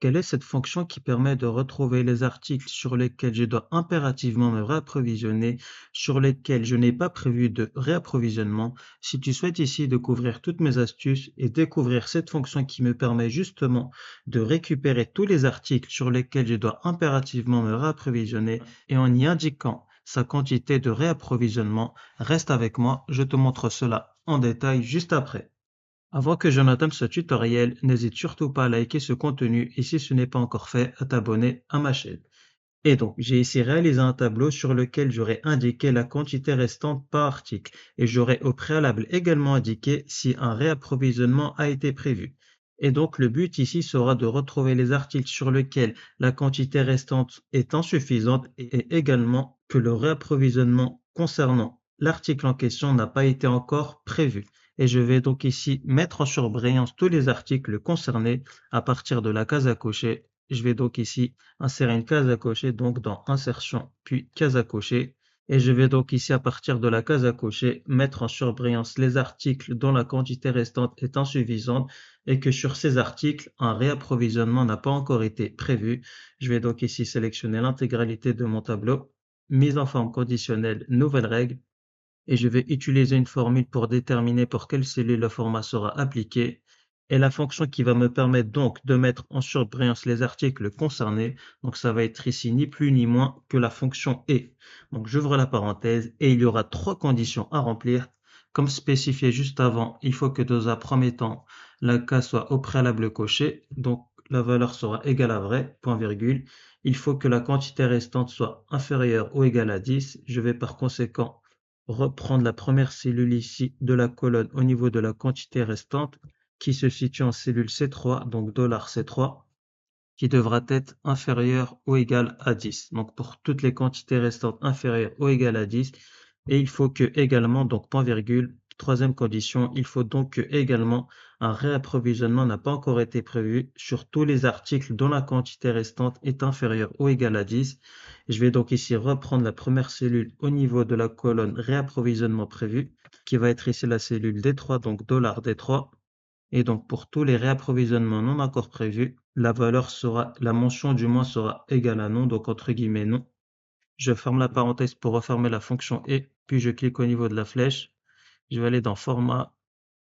Quelle est cette fonction qui permet de retrouver les articles sur lesquels je dois impérativement me réapprovisionner, sur lesquels je n'ai pas prévu de réapprovisionnement? Si tu souhaites ici découvrir toutes mes astuces et découvrir cette fonction qui me permet justement de récupérer tous les articles sur lesquels je dois impérativement me réapprovisionner et en y indiquant sa quantité de réapprovisionnement, reste avec moi, je te montre cela en détail juste après. Avant que je n'entame ce tutoriel, n'hésite surtout pas à liker ce contenu et si ce n'est pas encore fait, à t'abonner à ma chaîne. Et donc, j'ai ici réalisé un tableau sur lequel j'aurais indiqué la quantité restante par article et j'aurais au préalable également indiqué si un réapprovisionnement a été prévu. Et donc, le but ici sera de retrouver les articles sur lesquels la quantité restante est insuffisante et également que le réapprovisionnement concernant l'article en question n'a pas été encore prévu. Et je vais donc ici mettre en surbrillance tous les articles concernés à partir de la case à cocher. Je vais donc ici insérer une case à cocher, donc dans insertion, puis case à cocher. Et je vais donc ici, à partir de la case à cocher, mettre en surbrillance les articles dont la quantité restante est insuffisante et que sur ces articles, un réapprovisionnement n'a pas encore été prévu. Je vais donc ici sélectionner l'intégralité de mon tableau, mise en forme conditionnelle, nouvelle règle, et je vais utiliser une formule pour déterminer pour quelle cellule le format sera appliqué. Et la fonction qui va me permettre donc de mettre en surbrillance les articles concernés, donc ça va être ici ni plus ni moins que la fonction et. Donc j'ouvre la parenthèse et il y aura trois conditions à remplir. Comme spécifié juste avant, il faut que dans un premier temps, la case soit au préalable cochée, donc la valeur sera égale à vrai, point virgule. Il faut que la quantité restante soit inférieure ou égale à 10. Je vais par conséquent reprendre la première cellule ici de la colonne au niveau de la quantité restante qui se situe en cellule C3, donc $C3, qui devra être inférieur ou égal à 10. Donc pour toutes les quantités restantes inférieures ou égales à 10, et il faut que également, donc point virgule, troisième condition, il faut donc que également un réapprovisionnement n'a pas encore été prévu sur tous les articles dont la quantité restante est inférieure ou égale à 10. Je vais donc ici reprendre la première cellule au niveau de la colonne réapprovisionnement prévu, qui va être ici la cellule D3, donc $D3. Et donc, pour tous les réapprovisionnements non encore prévus, la valeur sera, la mention du moins sera égale à non, donc entre guillemets non. Je ferme la parenthèse pour refermer la fonction et, puis je clique au niveau de la flèche. Je vais aller dans format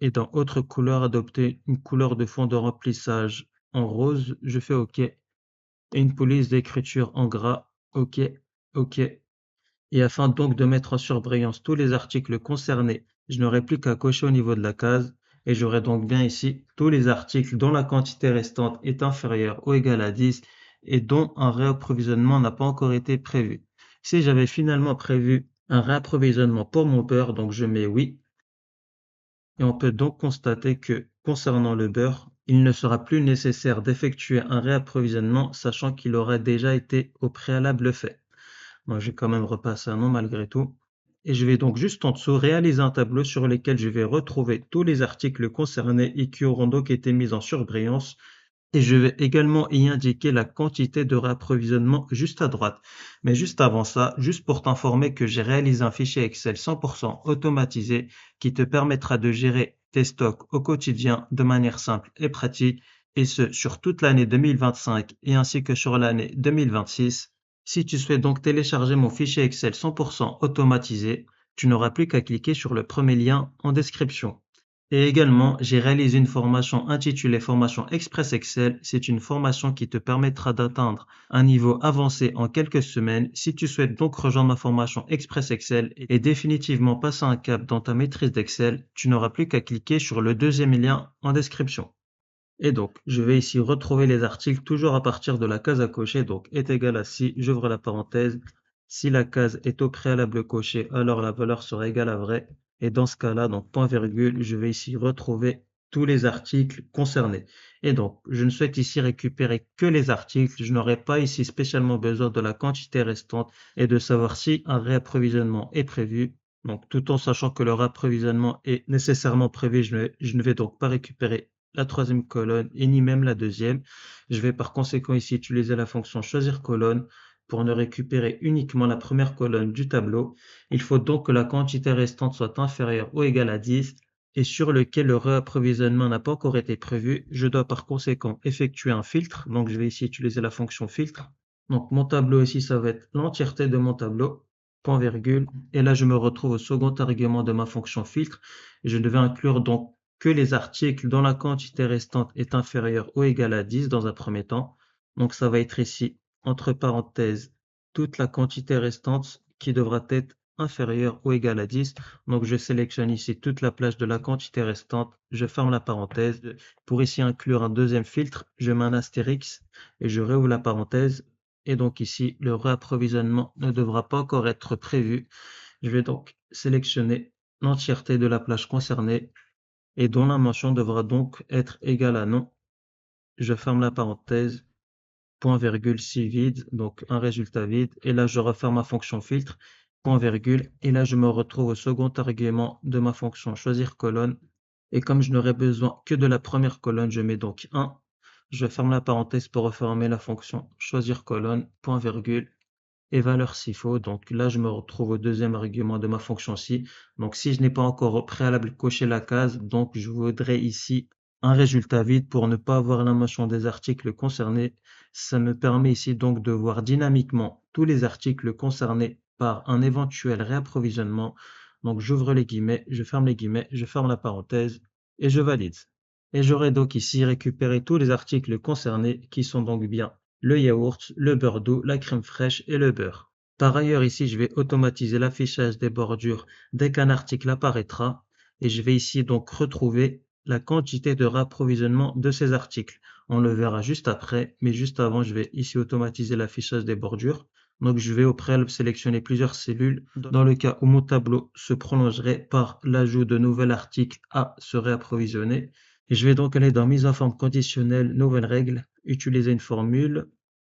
et dans autre couleur, adopter une couleur de fond de remplissage en rose. Je fais OK. Et une police d'écriture en gras. OK, OK. Et afin donc de mettre en surbrillance tous les articles concernés, je n'aurai plus qu'à cocher au niveau de la case et j'aurai donc bien ici tous les articles dont la quantité restante est inférieure ou égale à 10 et dont un réapprovisionnement n'a pas encore été prévu. Si j'avais finalement prévu un réapprovisionnement pour mon beurre, donc je mets oui, et on peut donc constater que concernant le beurre, il ne sera plus nécessaire d'effectuer un réapprovisionnement sachant qu'il aura déjà été au préalable fait. Moi, j'ai quand même repassé un nom malgré tout. Et je vais donc juste en dessous réaliser un tableau sur lequel je vais retrouver tous les articles concernés et qui auront donc été mis en surbrillance. Et je vais également y indiquer la quantité de réapprovisionnement juste à droite. Mais juste avant ça, juste pour t'informer que j'ai réalisé un fichier Excel 100% automatisé qui te permettra de gérer tes stocks au quotidien de manière simple et pratique, et ce sur toute l'année 2025 et ainsi que sur l'année 2026. Si tu souhaites donc télécharger mon fichier Excel 100% automatisé, tu n'auras plus qu'à cliquer sur le premier lien en description. Et également, j'ai réalisé une formation intitulée Formation Express Excel. C'est une formation qui te permettra d'atteindre un niveau avancé en quelques semaines. Si tu souhaites donc rejoindre ma formation Express Excel et définitivement passer un cap dans ta maîtrise d'Excel, tu n'auras plus qu'à cliquer sur le deuxième lien en description. Et donc, je vais ici retrouver les articles toujours à partir de la case à cocher. Donc, est égal à si, j'ouvre la parenthèse. Si la case est au préalable cochée, alors la valeur sera égale à vrai. Et dans ce cas-là, donc point virgule, je vais ici retrouver tous les articles concernés. Et donc, je ne souhaite ici récupérer que les articles. Je n'aurai pas ici spécialement besoin de la quantité restante et de savoir si un réapprovisionnement est prévu. Donc, tout en sachant que le réapprovisionnement est nécessairement prévu, je ne vais donc pas récupérer la troisième colonne et ni même la deuxième. Je vais par conséquent ici utiliser la fonction choisir colonne pour ne récupérer uniquement la première colonne du tableau. Il faut donc que la quantité restante soit inférieure ou égale à 10. et sur lequel le réapprovisionnement n'a pas encore été prévu, je dois par conséquent effectuer un filtre. Donc, je vais ici utiliser la fonction filtre. Donc, mon tableau ici, ça va être l'entièreté de mon tableau, point virgule. Et là, je me retrouve au second argument de ma fonction filtre. Et je devais inclure donc que les articles dont la quantité restante est inférieure ou égale à 10 dans un premier temps. Donc, ça va être ici, entre parenthèses, toute la quantité restante qui devra être inférieure ou égale à 10. Donc, je sélectionne ici toute la plage de la quantité restante. Je ferme la parenthèse. Pour ici inclure un deuxième filtre, je mets un astérix et je réouvre la parenthèse. Et donc ici, le réapprovisionnement ne devra pas encore être prévu. Je vais donc sélectionner l'entièreté de la plage concernée et dont la mention devra donc être égale à non. Je ferme la parenthèse, point virgule si vide, donc un résultat vide. Et là, je referme ma fonction filtre, point virgule. Et là, je me retrouve au second argument de ma fonction choisir colonne. Et comme je n'aurai besoin que de la première colonne, je mets donc 1. Je ferme la parenthèse pour refermer la fonction choisir colonne, point virgule, et valeur s'il faut. Donc là, je me retrouve au deuxième argument de ma fonction si. Donc si je n'ai pas encore au préalable coché la case, donc je voudrais ici un résultat vide pour ne pas avoir la mention des articles concernés. Ça me permet ici donc de voir dynamiquement tous les articles concernés par un éventuel réapprovisionnement. Donc j'ouvre les guillemets, je ferme les guillemets, je ferme la parenthèse et je valide. Et j'aurai donc ici récupéré tous les articles concernés qui sont donc bien le yaourt, le beurre doux, la crème fraîche et le beurre. Par ailleurs, ici, je vais automatiser l'affichage des bordures dès qu'un article apparaîtra et je vais ici donc retrouver la quantité de rapprovisionnement de ces articles. On le verra juste après, mais juste avant, je vais ici automatiser l'affichage des bordures. Donc, je vais au préalable sélectionner plusieurs cellules dans le cas où mon tableau se prolongerait par l'ajout de nouvel article à se réapprovisionner. Et je vais donc aller dans mise en forme conditionnelle, nouvelle règle, utiliser une formule.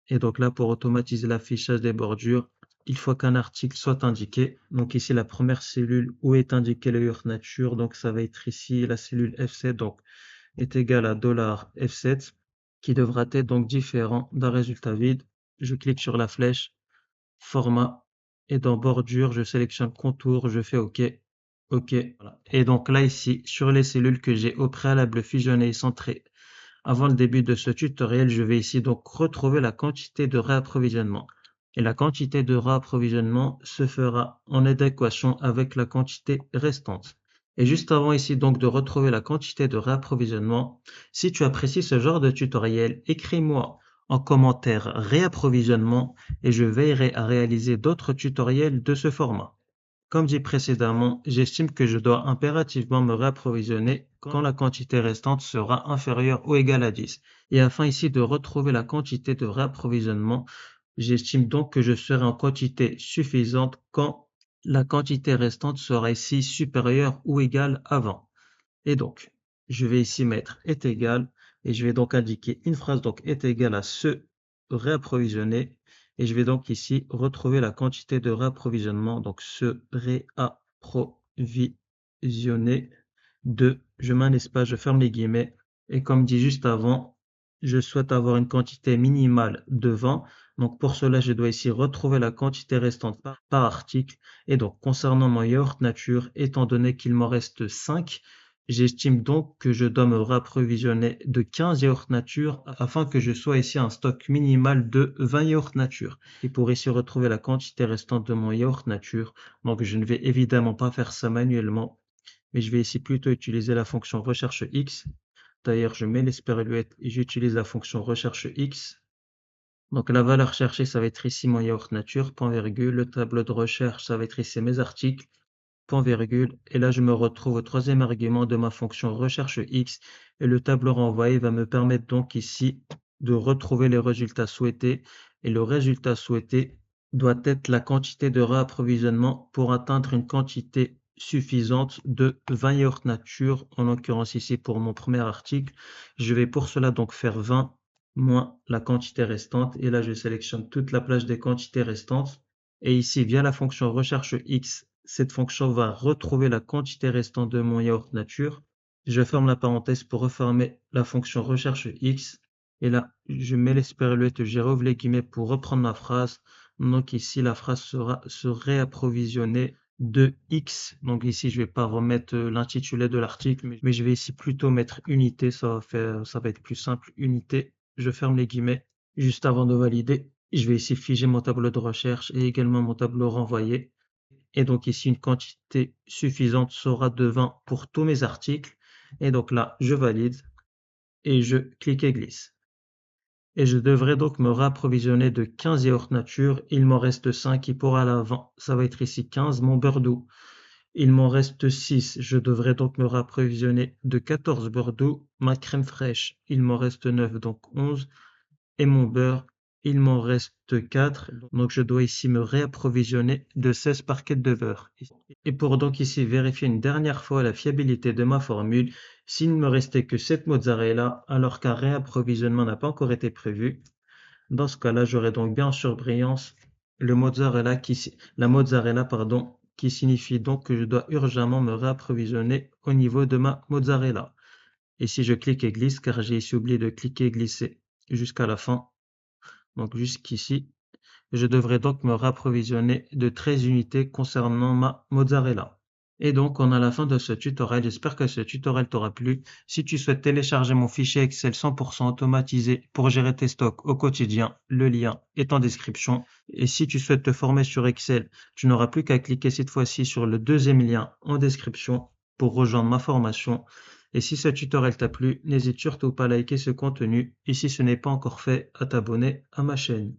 Et donc là, pour automatiser l'affichage des bordures, il faut qu'un article soit indiqué. Donc ici, la première cellule où est indiqué le yaourt nature, donc ça va être ici la cellule F7, donc est égale à $F7, qui devra être donc différent d'un résultat vide. Je clique sur la flèche, format, et dans bordure, je sélectionne contour, je fais OK. OK. Voilà. Et donc là, ici, sur les cellules que j'ai au préalable fusionnées et centrées avant le début de ce tutoriel, je vais ici donc retrouver la quantité de réapprovisionnement. Et la quantité de réapprovisionnement se fera en adéquation avec la quantité restante. Et juste avant ici donc de retrouver la quantité de réapprovisionnement, si tu apprécies ce genre de tutoriel, écris-moi en commentaire réapprovisionnement et je veillerai à réaliser d'autres tutoriels de ce format. Comme dit précédemment, j'estime que je dois impérativement me réapprovisionner quand la quantité restante sera inférieure ou égale à 10. Et afin ici de retrouver la quantité de réapprovisionnement, j'estime donc que je serai en quantité suffisante quand la quantité restante sera ici supérieure ou égale à 20. Et donc, je vais ici mettre est égal et je vais donc indiquer une phrase donc est égal à se réapprovisionner et je vais donc ici retrouver la quantité de réapprovisionnement donc se réapprovisionner de, je mets un espace, je ferme les guillemets et comme dit juste avant, je souhaite avoir une quantité minimale de 20. Donc pour cela, je dois ici retrouver la quantité restante par article. Et donc concernant mon yaourt nature, étant donné qu'il m'en reste 5, j'estime donc que je dois me réapprovisionner de 15 yaourts nature afin que je sois ici à un stock minimal de 20 yaourts nature. Et pour ici retrouver la quantité restante de mon yaourt nature, donc je ne vais évidemment pas faire ça manuellement, mais je vais ici plutôt utiliser la fonction recherche X. D'ailleurs, je mets l'esparuette et j'utilise la fonction recherche X. Donc la valeur cherchée, ça va être ici mon yaourt nature, point virgule. Le tableau de recherche, ça va être ici mes articles, point virgule. Et là, je me retrouve au troisième argument de ma fonction recherche X. Et le tableau renvoyé va me permettre donc ici de retrouver les résultats souhaités. Et le résultat souhaité doit être la quantité de réapprovisionnement pour atteindre une quantité suffisante de 20 yaourts nature, en l'occurrence ici pour mon premier article. Je vais pour cela donc faire 20 moins la quantité restante. Et là, je sélectionne toute la plage des quantités restantes. Et ici, via la fonction recherche X, cette fonction va retrouver la quantité restante de mon yaourt nature. Je ferme la parenthèse pour refermer la fonction recherche X. Et là, je mets l'esparuette, je rouvre les guillemets pour reprendre ma phrase. Donc ici, la phrase sera se réapprovisionner de X. Donc ici, je vais pas remettre l'intitulé de l'article, mais je vais ici plutôt mettre unité. Ça va être plus simple. Unité. Je ferme les guillemets juste avant de valider. Je vais ici figer mon tableau de recherche et également mon tableau renvoyé. Et donc ici, une quantité suffisante sera de 20 pour tous mes articles. Et donc là, je valide et je clique et glisse. Et je devrais donc me réapprovisionner de 15 yaourts nature. Il m'en reste 5 qui pour à l'avant. Ça va être ici 15, mon beurre doux. Il m'en reste 6. Je devrais donc me réapprovisionner de 14 beurre doux. Ma crème fraîche, il m'en reste 9, donc 11. Et mon beurre, il m'en reste 4. Donc je dois ici me réapprovisionner de 16 parquets de beurre. Et pour donc ici vérifier une dernière fois la fiabilité de ma formule, s'il ne me restait que 7 mozzarella, alors qu'un réapprovisionnement n'a pas encore été prévu, dans ce cas-là, j'aurai donc bien en surbrillance la mozzarella, pardon, qui signifie donc que je dois urgemment me réapprovisionner au niveau de ma mozzarella. Et si je clique et glisse, car j'ai ici oublié de cliquer et glisser jusqu'à la fin, donc jusqu'ici, je devrais donc me réapprovisionner de 13 unités concernant ma mozzarella. Et donc, on a la fin de ce tutoriel. J'espère que ce tutoriel t'aura plu. Si tu souhaites télécharger mon fichier Excel 100% automatisé pour gérer tes stocks au quotidien, le lien est en description. Et si tu souhaites te former sur Excel, tu n'auras plus qu'à cliquer cette fois-ci sur le deuxième lien en description pour rejoindre ma formation. Et si ce tutoriel t'a plu, n'hésite surtout pas à liker ce contenu et si ce n'est pas encore fait, à t'abonner à ma chaîne.